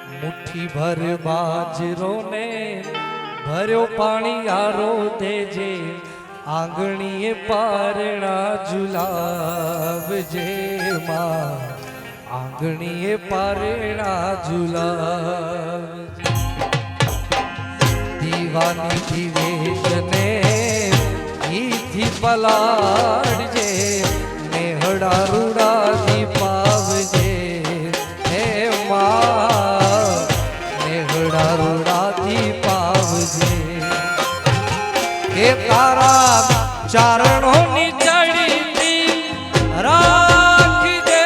मुट्ठी भर बाजरो ने भर्यो पानी आरो देजे आंगणीए पारणा झुलावजे मां आंगणीए पारणा झुलावजे दीवानी दिवेश ने ईथी पलाड़जे नेहड़ा रूड़ा दी पावजे हे मां नेहड़ा रूड़ा दी पावजे के तारा चारणों नी चढ़ी थी राख दे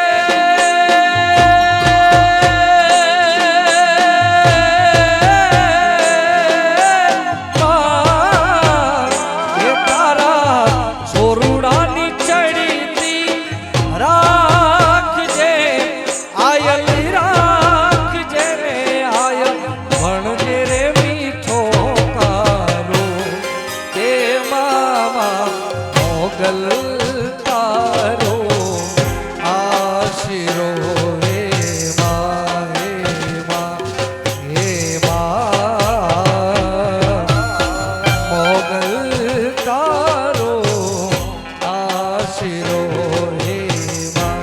के तारा सोरुड़ा नी चढ़ी थी राख दे आयल राख जे रे आयल भण जे रे मीठो कारो के मामा मोगल तारो आशिरो हे माँ मोगल तारो आशिरो हे माँ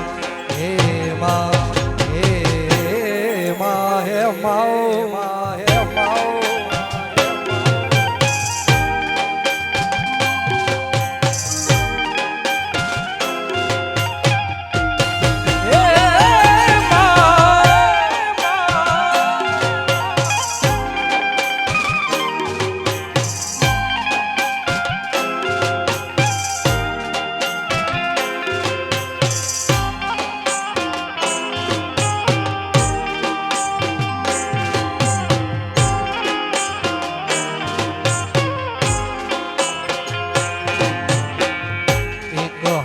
हे माओ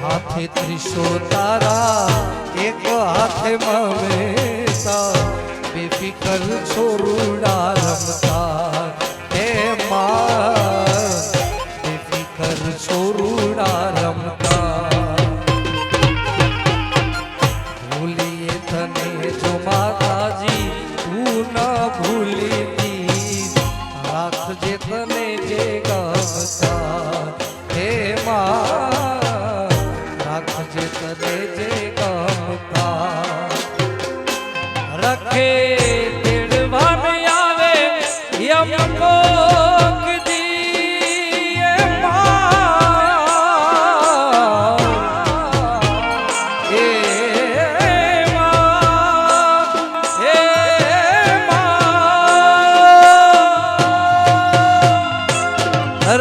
हाथे त्रिशो तारा एक हाथे ममेता बेफिकर छोरुड़ा रमता हे माँ बेफिकर छोरुड़ा रमता भूलिए तने जो माताजी तू न भूली दी राख जे तने जे गमता हे माँ जे तने जे गमता रखे तिड़वा में आवे यम कोक दी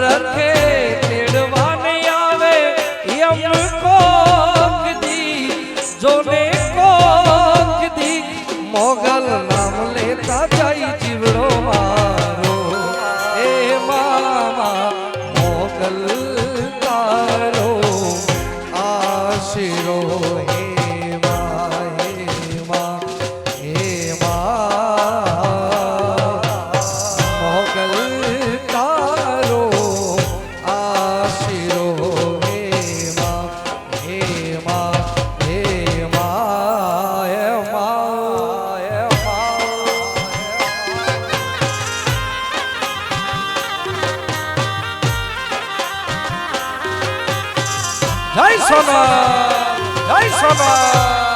रखे तिड़वा में आवे यम जोने कोक दी मोगल नाम लेता जाई जीवड़ो मारो ए मामा मोगल तारो आशिरो हे माँ मोगल तारो आशिरो जय सोना जय सोना।